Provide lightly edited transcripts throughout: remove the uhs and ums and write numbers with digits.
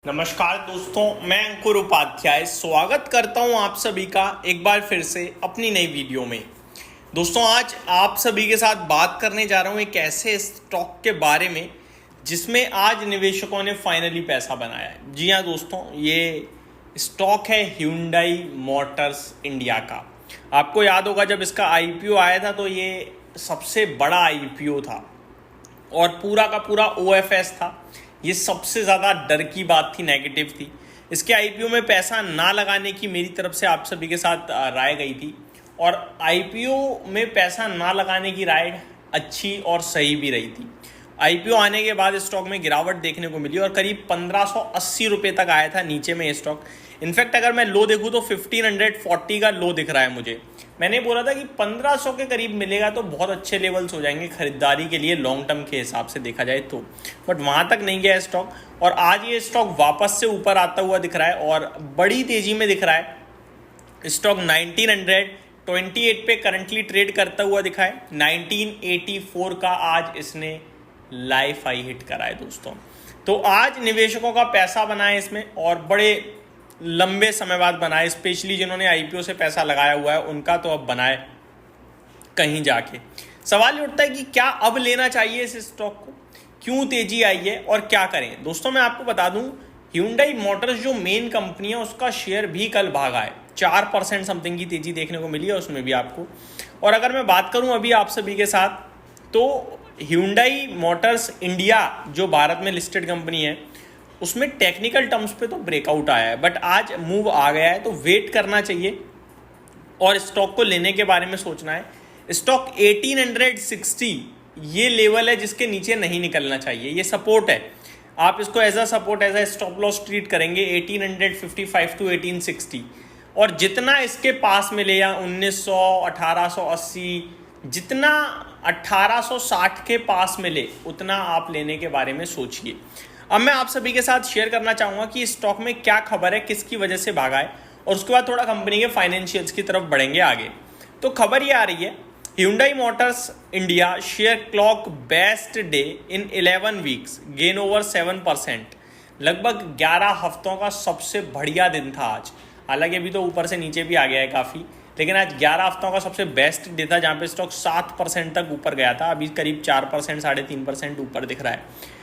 नमस्कार दोस्तों, मैं अंकुर उपाध्याय स्वागत करता हूं आप सभी का एक बार फिर से अपनी नई वीडियो में। दोस्तों, आज आप सभी के साथ बात करने जा रहा हूं एक ऐसे स्टॉक के बारे में जिसमें आज निवेशकों ने फाइनली पैसा बनाया है। जी हाँ दोस्तों, ये स्टॉक है Hyundai मोटर्स इंडिया का। आपको याद होगा जब इसका IPO आया था तो ये सबसे बड़ा IPO था और पूरा का पूरा OFS था। ये सबसे ज़्यादा डर की बात थी, नेगेटिव थी। इसके IPO में पैसा ना लगाने की मेरी तरफ से आप सभी के साथ राय गई थी और IPO में पैसा ना लगाने की राय अच्छी और सही भी रही थी। IPO आने के बाद स्टॉक में गिरावट देखने को मिली और करीब 1580 रुपये तक आया था नीचे में ये स्टॉक। इनफैक्ट अगर मैं लो देखूँ तो 1540 का लो दिख रहा है मुझे। मैंने बोला था कि 1500 के करीब मिलेगा तो बहुत अच्छे लेवल्स हो जाएंगे खरीदारी के लिए, लॉन्ग टर्म के हिसाब से देखा जाए तो। बट वहाँ तक नहीं गया स्टॉक और आज ये स्टॉक वापस से ऊपर आता हुआ दिख रहा है और बड़ी तेज़ी में दिख रहा है। स्टॉक 1928 पे करंटली ट्रेड करता हुआ दिखा है। 1984 का आज इसने लाइफ हाई हिट करा है दोस्तों। तो आज निवेशकों का पैसा बना है इसमें और बड़े लंबे समय बाद बनाए, स्पेशली जिन्होंने IPO से पैसा लगाया हुआ है उनका तो अब बनाए कहीं जाके। सवाल ये उठता है कि क्या अब लेना चाहिए इस स्टॉक को, क्यों तेजी आई है और क्या करें। दोस्तों, मैं आपको बता दूं, Hyundai मोटर्स जो मेन कंपनी है उसका शेयर भी कल भागा है। 4% समथिंग की तेजी देखने को मिली है उसमें भी आपको। और अगर मैं बात करूं अभी आप सभी के साथ, तो Hyundai मोटर्स इंडिया जो भारत में लिस्टेड कंपनी है उसमें टेक्निकल टर्म्स पे तो ब्रेकआउट आया है, बट आज मूव आ गया है तो वेट करना चाहिए और स्टॉक को लेने के बारे में सोचना है। स्टॉक 1860 ये लेवल है जिसके नीचे नहीं निकलना चाहिए। ये सपोर्ट है, आप इसको as a support, as a stop loss treat करेंगे 1855 टू 1860। और जितना इसके पास मिले या 1900, 1880, जितना 1860 के पास मिले उतना आप लेने के बारे में सोचिए। अब मैं आप सभी के साथ शेयर करना चाहूँगा कि स्टॉक में क्या खबर है, किसकी वजह से भागा है, और उसके बाद थोड़ा कंपनी के फाइनेंशियल्स की तरफ बढ़ेंगे आगे। तो खबर ये आ रही है, Hyundai Motors India share clock best day in 11 weeks, gain over 7%। लगभग 11 हफ्तों का सबसे बढ़िया दिन था आज। हालांकि अभी तो ऊपर से नीचे भी आ गया है काफ़ी, लेकिन आज 11 हफ्तों का सबसे बेस्ट डे था जहाँ पे स्टॉक 7% तक ऊपर गया था। अभी करीब 4%, 3.5% ऊपर दिख रहा है।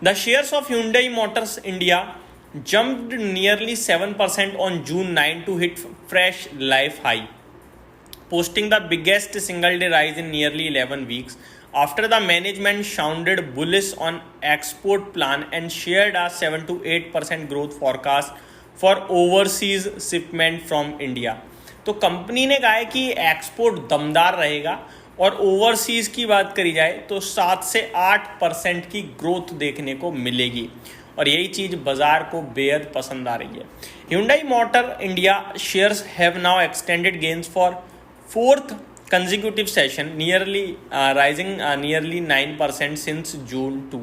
The shares of Hyundai Motors India jumped nearly 7% on June 9 to hit fresh life high, posting the biggest single-day rise in nearly 11 weeks after the management sounded bullish on export plan and shared a 7 to 8% growth forecast for overseas shipment from India. तो company ने कहा है कि export दमदार रहेगा और overseas की बात करी जाए तो 7 से 8% की ग्रोथ देखने को मिलेगी और यही चीज़ बाजार को बेहद पसंद आ रही है। Hyundai motor India shares have now extended gains for 4th consecutive session, rising nearly 9% since June 2।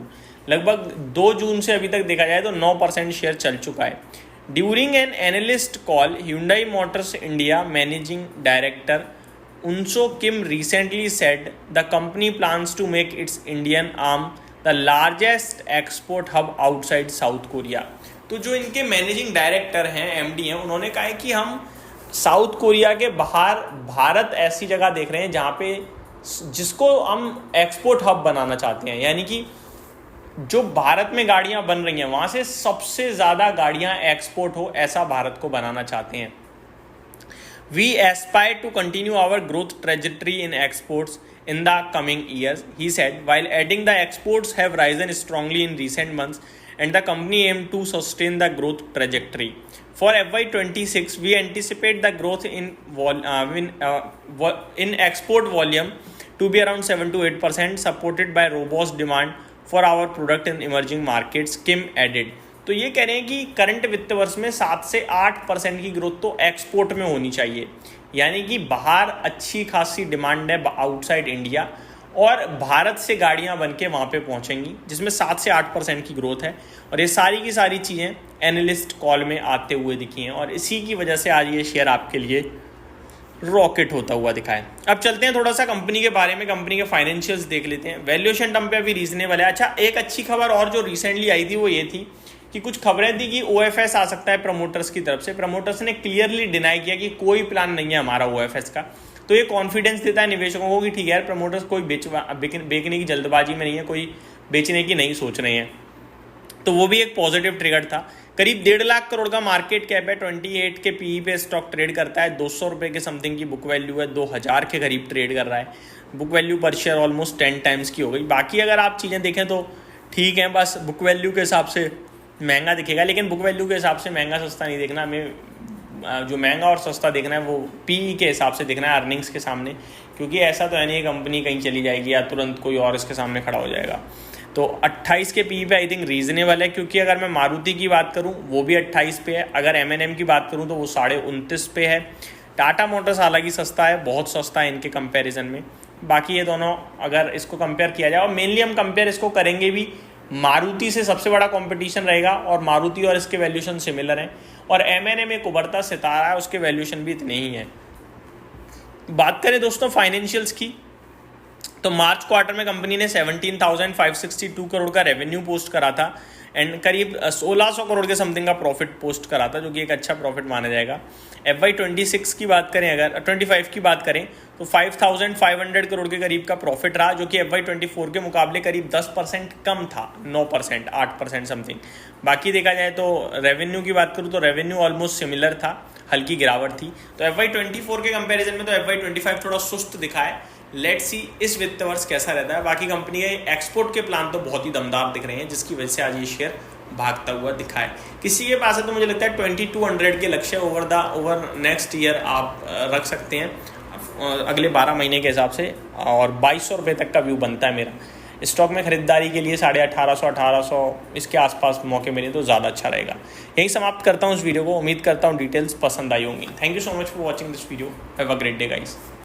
लगभग 2 जून से अभी तक देखा जाए तो 9% शेयर चल चुका है। During an analyst call, Hyundai Motors India managing director Unso Kim recently said the company plans to make its Indian arm the largest export hub outside South Korea. तो जो इनके मैनेजिंग डायरेक्टर हैं, MD हैं, उन्होंने कहा है कि हम साउथ कोरिया के बाहर भारत ऐसी जगह देख रहे हैं जहाँ पे जिसको हम एक्सपोर्ट हब बनाना चाहते हैं, यानी कि जो भारत में गाड़ियाँ बन रही हैं वहाँ से सबसे ज़्यादा गाड़ियाँ एक्सपोर्ट हो, ऐसा भारत को बनाना चाहते हैं। We aspire to continue our growth trajectory in exports in the coming years, he said, while adding the exports have risen strongly in recent months and the company aims to sustain the growth trajectory. For FY26, we anticipate the growth in export volume to be around 7 to 8%, supported by robust demand for our product in emerging markets, Kim added. तो ये कह रहे हैं कि current वित्त वर्ष में 7 से 8% की ग्रोथ तो एक्सपोर्ट में होनी चाहिए, यानी कि बाहर अच्छी खासी डिमांड है आउटसाइड इंडिया और भारत से गाड़ियां बन के वहाँ पे पहुँचेंगी, जिसमें 7 से 8% की ग्रोथ है। और ये सारी की सारी चीज़ें एनालिस्ट कॉल में आते हुए दिखी हैं और इसी की वजह से आज ये शेयर आपके लिए रॉकेट होता हुआ दिखा है। अब चलते हैं थोड़ा सा कंपनी के बारे में, कंपनी के फाइनेंशियल्स देख लेते हैं। वैल्यूएशन टर्म पे अभी रीजनेबल है। अच्छा, एक अच्छी खबर और जो रिसेंटली आई थी वो ये थी कि कुछ खबरें थी कि OFS आ सकता है प्रमोटर्स की तरफ से। प्रमोटर्स ने क्लियरली डिनाई किया कि कोई प्लान नहीं है हमारा OFS का। तो ये कॉन्फिडेंस देता है निवेशकों को कि ठीक है यार, प्रमोटर्स कोई बेचने की जल्दबाजी में नहीं है, कोई बेचने की नहीं सोच रहे हैं। तो वो भी एक पॉजिटिव ट्रिगर था। करीब 1.5 लाख करोड़ का मार्केट कैप है, 28 के PE पे स्टॉक ट्रेड करता है, 200 रुपये के समथिंग की बुक वैल्यू है, 2000 के करीब ट्रेड कर रहा है। बुक वैल्यू पर शेयर ऑलमोस्ट 10 टाइम्स की हो गई। बाकी अगर आप चीज़ें देखें तो ठीक है, बस बुक वैल्यू के हिसाब से महंगा दिखेगा, लेकिन बुक वैल्यू के हिसाब से महंगा सस्ता नहीं देखना हमें। जो महंगा और सस्ता देखना है वो PE के हिसाब से देखना है, अर्निंग्स के सामने। क्योंकि ऐसा तो है नहीं कंपनी कहीं चली जाएगी या तुरंत कोई और इसके सामने खड़ा हो जाएगा। तो 28 के PE पे आई थिंक रीजनेबल है। क्योंकि अगर मैं मारुति की बात करूं वो भी 28 पे है, अगर M&M की बात करूं तो वो 29.5 पे है। टाटा मोटर्स हालांकि सस्ता है, बहुत सस्ता है इनके कंपैरिजन में। बाकी ये दोनों अगर इसको कंपेयर किया जाए, और मेनली हम कंपेयर इसको करेंगे भी, मारुति से सबसे बड़ा कंपटीशन रहेगा और मारुति और इसके वैल्यूशन सिमिलर हैं। और M&M एक उभरता सितारा है, उसके वैल्यूशन भी इतने ही हैं। बात करें दोस्तों फाइनेंशियल्स की, तो मार्च क्वार्टर में कंपनी ने 17,562 करोड़ का रेवेन्यू पोस्ट करा था एंड करीब 1600 करोड़ के समथिंग का प्रॉफिट पोस्ट करा था, जो कि एक अच्छा प्रॉफिट माना जाएगा। FY26 की बात करें, अगर 25 की बात करें तो 5,500 करोड़ के करीब का प्रॉफिट रहा, जो कि FY24 के मुकाबले करीब 10% कम था, 9%, 8% समथिंग। बाकी देखा जाए तो रेवेन्यू की बात करूँ तो रेवेन्यू ऑलमोस्ट सिमिलर था, हल्की गिरावट थी। तो FY24 के कंपैरिजन में तो FY25 थोड़ा सुस्त दिखा है। लेट्स सी इस वित्त वर्ष कैसा रहता है। बाकी कंपनी के एक्सपोर्ट के प्लान तो बहुत ही दमदार दिख रहे हैं, जिसकी वजह से आज ये शेयर भागता हुआ दिखा है। किसी के पास है तो मुझे लगता है 2200 के लक्ष्य ओवर नेक्स्ट ईयर आप रख सकते हैं अगले 12 महीने के हिसाब से, और 2200 रुपये तक का व्यू बनता है मेरा। स्टॉक में खरीदारी के लिए 1850 इसके आसपास मौके मिले तो ज़्यादा अच्छा रहेगा। यही समाप्त करता हूँ इस वीडियो को। उम्मीद करता हूँ डिटेल्स पसंद आई होंगी। Thank you so much for watching this video. Have a great day guys.